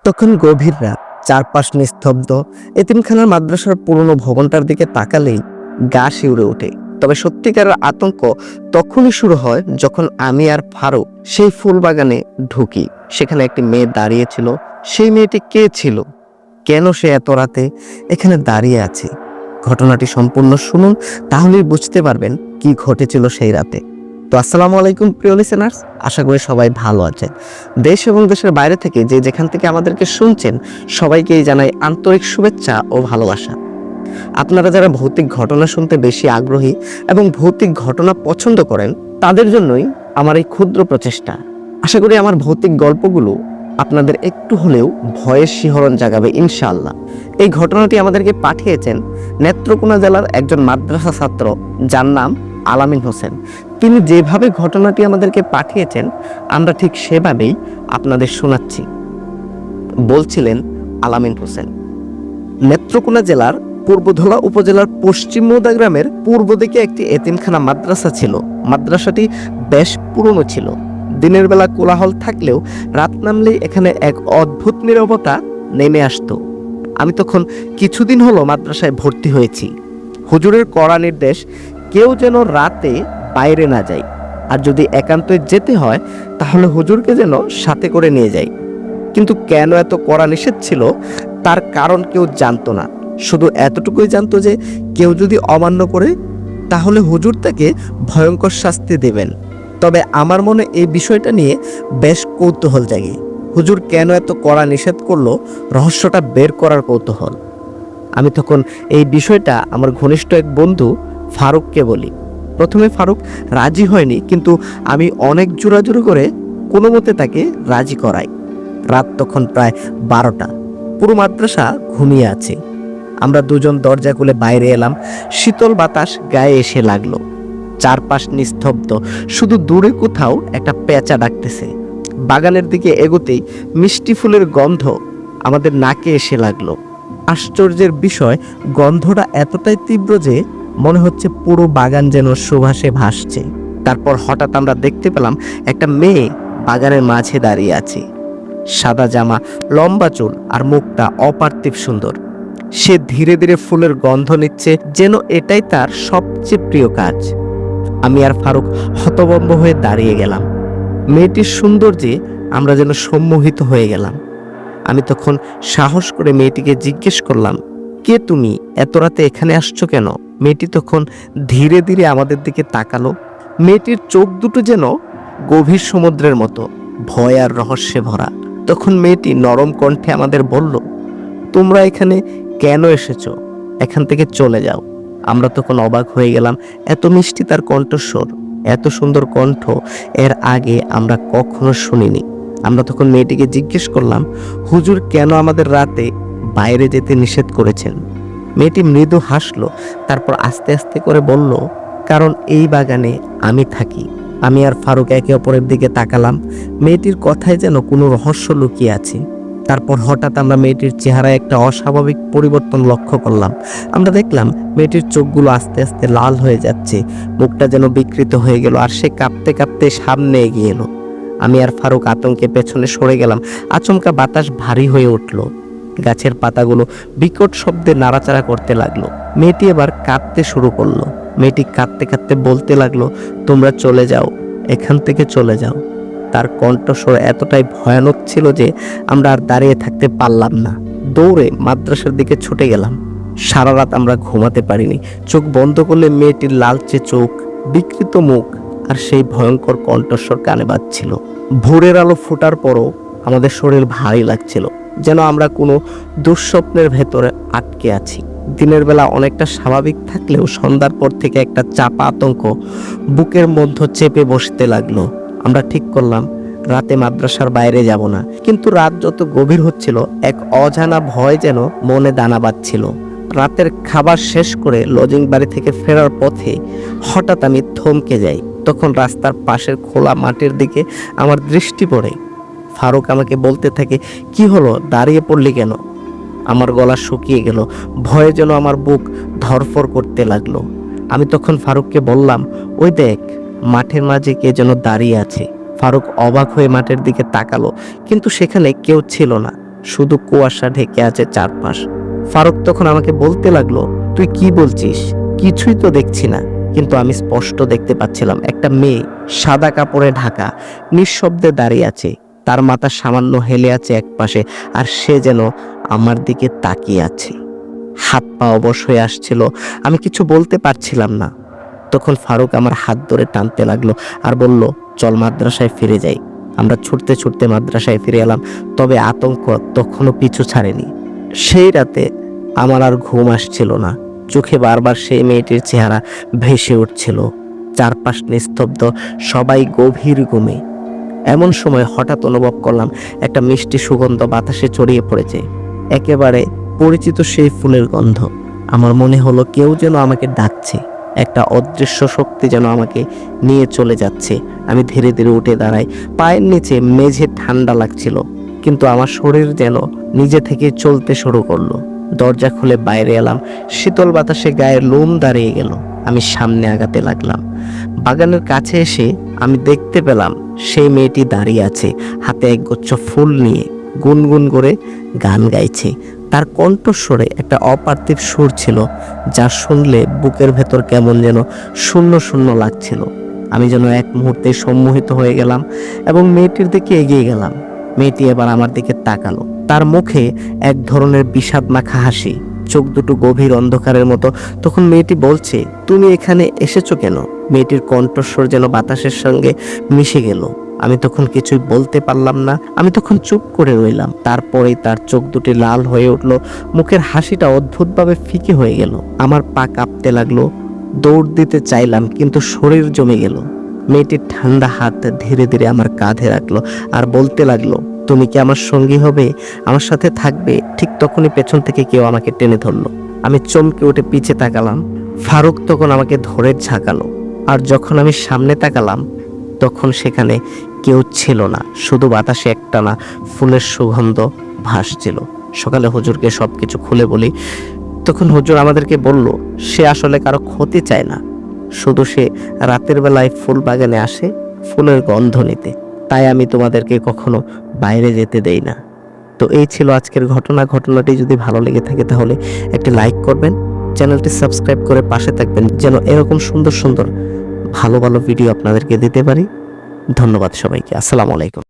তখন গভীর রাত, চারপাশ নিস্তব্ধ। এতিমখানার মাদ্রাসার পুরনো ভবনটার দিকে তাকালেই গা শিউরে ওঠে। তবে সত্যিকারের আতঙ্ক তখনই শুরু হয় যখন আমি আর ফারুক সেই ফুল বাগানে ঢুকি। সেখানে একটি মেয়ে দাঁড়িয়ে ছিল। সেই মেয়েটি কে ছিল? কেন সে এত রাতে এখানে দাঁড়িয়ে আছে? ঘটনাটি সম্পূর্ণ শুনুন, তাহলেই বুঝতে পারবেন কি ঘটেছিল সেই রাতে। তো আসসালামু আলাইকুম প্রিয় লিসেনার্স, আশা করি সবাই ভালো আছেন। দেশ এবং দেশের বাইরে থেকে যে যেখান থেকে আমাদেরকে শুনছেন, সবাইকেই জানাই আন্তরিক শুভেচ্ছা ও ভালোবাসা। আপনারা যারা ভৌতিক ঘটনা শুনতে বেশি আগ্রহী এবং ভৌতিক ঘটনা পছন্দ করেন, তাদের জন্যই আমার এই ক্ষুদ্র প্রচেষ্টা। আশা করি আমার ভৌতিক গল্পগুলো আপনাদের একটু হলেও ভয়ের শিহরণ জাগাবে ইনশাআল্লাহ। এই ঘটনাটি আমাদেরকে পাঠিয়েছেন নেত্রকোনা জেলার একজন মাদ্রাসা ছাত্র, যার নাম আলামিন হোসেন। তিনি যেভাবে ঘটনাটি আমাদেরকে পাঠিয়েছেন, আমরা ঠিক সেভাবেই আপনাদের শোনাচ্ছি। বলছিলেন আলামিন হোসেন, নেত্রকোনা জেলার পূর্বধলা উপজেলার পশ্চিম মৌদা গ্রামের পূর্ব দিকে একটি এতিমখানা মাদ্রাসা ছিল। মাদ্রাসাটি বেশ পুরনো ছিল। দিনের বেলা কোলাহল থাকলেও রাত নামলেই এখানে এক অদ্ভুত নীরবতা নেমে আসতো। আমি তখন কিছুদিন হলো মাদ্রাসায় ভর্তি হয়েছি। হুজুরের কড়া নির্দেশ, কেউ যেন রাতে বাইরে না যায়, আর যদি একান্তই যেতে হয় তাহলে হুজুরকে যেন সাথে করে নিয়ে যায়। কিন্তু কেন এত কড়া নিষেধ ছিল তার কারণ কেউ জানতো না। শুধু এতটুকুই জানতো যে কেউ যদি অমান্য করে তাহলে হুজুর তাকে ভয়ঙ্কর শাস্তি দেবেন। তবে আমার মনে এই বিষয়টা নিয়ে বেশ কৌতূহল জাগে। হুজুর কেন এত কড়া নিষেধ করলো, রহস্যটা বের করার কৌতূহল। আমি তখন এই বিষয়টা আমার ঘনিষ্ঠ এক বন্ধু ফারুককে বলি। প্রথমে ফারুক রাজি হয়নি, কিন্তু আমি অনেক জোরাজুরি করে কোনো মতে তাকে রাজি করাই। রাত তখন প্রায় 12টা। পুরো মাদ্রাসা ঘুমিয়ে আছে। আমরা দুজন দরজা খুলে বাইরে এলাম। শীতল বাতাস গায়ে এসে লাগলো। চারপাশ নিস্তব্ধ, শুধু দূরে কোথাও একটা পেঁচা ডাকতেছে। বাগানের দিকে এগোতেই মিষ্টি ফুলের গন্ধ আমাদের নাকে এসে লাগলো। আশ্চর্যের বিষয়, গন্ধটা এতটাই তীব্র যে মনে হচ্ছে পুরো বাগান যেন সুবাসে ভাসছে। তারপর হঠাৎ আমরা দেখতে পেলাম একটা মেয়ে বাগানের মাঝে দাঁড়িয়ে আছে। সাদা জামা, লম্বা চুল আর মুখটা অপার্থিব সুন্দর। সে ধীরে ধীরে ফুলের গন্ধ নিচ্ছে, যেন এটাই তার সবচেয়ে প্রিয় কাজ। আমি আর ফারুক হতভম্ব হয়ে দাঁড়িয়ে গেলাম। মেয়েটির সৌন্দর্যে আমরা যেন সম্মোহিত হয়ে গেলাম। আমি তখন সাহস করে মেয়েটিকে জিজ্ঞেস করলাম, কে তুমি? এত রাতে এখানে আসছো কেন? মেয়েটি তখন ধীরে ধীরে আমাদের দিকে তাকালো। মেয়েটির চোখ দুটো যেন গভীর সমুদ্রের মতো, ভয় আর রহস্যে ভরা। তখন মেয়েটি নরম কণ্ঠে আমাদের বলল, তোমরা এখানে কেন এসেছো? এখান থেকে চলে যাও। আমরা তখন অবাক হয়ে গেলাম। এত মিষ্টি তার কণ্ঠস্বর, এত সুন্দর কণ্ঠ এর আগে আমরা কখনো শুনিনি। আমরা তখন মেয়েটিকে জিজ্ঞেস করলাম, হুজুর কেন আমাদের রাতে বাইরে যেতে নিষেধ করেছেন? মেয়েটি মৃদু হাসলো, তারপর আস্তে আস্তে করে বলল, কারণ এই বাগানে আমি থাকি। আমি আর ফারুক একে অপরের দিকে তাকালাম। মেয়েটির কথায় যেন কোনো রহস্য লুকিয়ে আছে। তারপর হঠাৎ আমরা মেয়েটির চেহারায় একটা অস্বাভাবিক পরিবর্তন লক্ষ্য করলাম। আমরা দেখলাম মেয়েটির চোখগুলো আস্তে আস্তে লাল হয়ে যাচ্ছে, মুখটা যেন বিকৃত হয়ে গেল, আর সে কাঁপতে কাঁপতে সামনে এগিয়ে এলো। আমি আর ফারুক আতঙ্কে পেছনে সরে গেলাম। আচমকা বাতাস ভারী হয়ে উঠল। গাছের পাতাগুলো বিকট শব্দে নাড়াচাড়া করতে লাগলো। মেয়েটি এবার কাঁদতে শুরু করলো। মেয়েটি কাঁদতে কাঁদতে বলতে লাগলো, তোমরা চলে যাও, এখান থেকে চলে যাও। তার কণ্ঠস্বর এতটাই ভয়ানক ছিল যে আমরা আর দাঁড়িয়ে থাকতে পারলাম না। দৌড়ে মাদ্রাসার দিকে ছুটে গেলাম। সারা রাত আমরা ঘুমাতে পারিনি। চোখ বন্ধ করলে মেয়েটির লালচে চোখ, বিকৃত মুখ আর সেই ভয়ঙ্কর কণ্ঠস্বর কানে বাজছিল। ভোরের আলো ফোটার পরও আমাদের শরীর ভারী লাগছিল, যেন আমরা কোনো দুঃস্বপ্নের ভেতরে আটকে আছি। দিনের বেলা অনেকটা স্বাভাবিক থাকলেও সন্ধ্যার পর থেকে একটা চাপা আতঙ্ক বুকের মধ্যে চেপে বসতে লাগলো। আমরা ঠিক করলাম রাতে মাদ্রাসার বাইরে যাব না। কিন্তু রাত যত গভীর হচ্ছিল, এক অজানা ভয় যেন মনে দানা বাঁধছিল। রাতের খাবার শেষ করে লজিং বাড়ি থেকে ফেরার পথে হঠাৎ আমি থমকে যাই। তখন রাস্তার পাশের খোলা মাটির দিকে আমার দৃষ্টি পড়ে। ফারুক আমাকে বলতে থাকে, কি হলো, দাঁড়িয়ে পড়লি কেন? আমার গলা শুকিয়ে গেল। ভয়ে যেন আমার বুক ধরফর করতে লাগলো। আমি তখন ফারুককে বললাম, ওই দেখ, মাঠের মাঝে কে যেন দাঁড়িয়ে আছে। ফারুক অবাক হয়ে মাঠের দিকে তাকালো, কিন্তু সেখানে কেউ ছিল না। শুধু কুয়াশা ঢেকে আছে চারপাশ। ফারুক তখন আমাকে বলতে লাগলো, তুই কি বলছিস? কিছুই তো দেখছি না। কিন্তু আমি স্পষ্ট দেখতে পাচ্ছিলাম একটা মেয়ে সাদা কাপড়ে ঢাকা নিঃশব্দে দাঁড়িয়ে আছে। তার মাথা সামান্য হেলে আছে একপাশে, আর সে যেন আমার দিকে তাকিয়ে আছে। হাত পা অবশ হয়ে আসছিল, আমি কিছু বলতে পারছিলাম না। তখন ফারুক আমার হাত ধরে টানতে লাগলো আর বলল, চল মাদ্রাসায় ফিরে যাই। আমরা ছুটতে ছুটতে মাদ্রাসায় ফিরে এলাম, তবে আতঙ্ক তখনও পিছু ছাড়েনি। সেই রাতে আমার আর ঘুম আসছিল না। চোখে বারবার সেই মেয়েটির চেহারা ভেসে উঠছিল। চারপাশ নিস্তব্ধ, সবাই গভীর ঘুমে। এমন সময় হঠাৎ অনুভব করলাম একটা মিষ্টি সুগন্ধ বাতাসে ছড়িয়ে পড়েছে, একেবারে পরিচিত সেই ফুলের গন্ধ। আমার মনে হলো কেউ যেন আমাকে ডাকছে, একটা অদৃশ্য শক্তি যেন আমাকে নিয়ে চলে যাচ্ছে। আমি ধীরে ধীরে উঠে দাঁড়াই। পায়ের নিচে মেঝে ঠান্ডা লাগছিল, কিন্তু আমার শরীর যেন নিজে থেকে চলতে শুরু করলো। দরজা খুলে বাইরে এলাম, শীতল বাতাসে গায়ের লোম দাঁড়িয়ে গেল। আমি সামনে আগাতে লাগলাম। বাগানের কাছে এসে আমি দেখতে পেলাম সেই মেয়েটি দাঁড়িয়ে আছে, হাতে একগুচ্ছ ফুল নিয়ে গুনগুন করে গান গাইছে। তার কণ্ঠস্বরে একটা অপার্থিব সুর ছিল, যা শুনলে বুকের ভেতর কেমন যেন শূন্য শূন্য লাগছিল। আমি যেন এক মুহূর্তে সম্মোহিত হয়ে গেলাম এবং মেয়েটির দিকে এগিয়ে গেলাম। মেয়েটি এবার আমার দিকে তাকালো। তার মুখে এক ধরনের বিষাদ মাখা হাসি, চোখ দুটো গভীর অন্ধকারের মতো। তখন মেয়েটি বলছে, তুমি এখানে এসেছো কেন? মেয়েটির কণ্ঠস্বর যেন বাতাসের সঙ্গে মিশে গেল। আমি তখন কিছুই বলতে পারলাম না। আমি তখন চুপ করে রইলাম। তারপরেই তার চোখ দুটি লাল হয়ে উঠল, মুখের হাসিটা অদ্ভুতভাবে ফিকে হয়ে গেল। আমার পা কাঁপতে লাগলো। দৌড় দিতে চাইলাম, কিন্তু শরীর জমে গেল। মেয়েটির ঠান্ডা হাত ধীরে ধীরে আমার কাঁধে রাখলো আর বলতে লাগলো, তুমি কি আমার সঙ্গী হবে, আমার সাথে থাকবে? ঠিক তখনই পেছন থেকে কেউ আমাকে টেনে ধরলো। আমি চমকে উঠে পিছে তাকালাম। ফারুক তখন আমাকে ধরে ঝাঁকালো, আর যখন আমি সামনে তাকালাম তখন সেখানে কেউ ছিল না, শুধু বাতাসে একটানা ফুলের সুগন্ধ ভাসছিল। সকালে হুজুরকে সবকিছু খুলে বলি। তখন হুজুর আমাদেরকে বলল, সে আসলে কারো ক্ষতি চায় না, শুধু সে রাতের বেলায় ফুল বাগানে আসে ফুলের গন্ধ নিতে। তাই আমি তোমাদেরকে কখনো বাইরে যেতে দেই না। তো এই ছিল আজকের ঘটনা। ঘটনাটি যদি ভালো লেগে থাকে তাহলে একটি লাইক করবেন, চ্যানেলটি সাবস্ক্রাইব করে পাশে থাকবেন, যেন এরকম সুন্দর সুন্দর ভালো ভালো ভিডিও আপনাদেরকে দিতে পারি। ধন্যবাদ সবাইকে। আসসালামু আলাইকুম।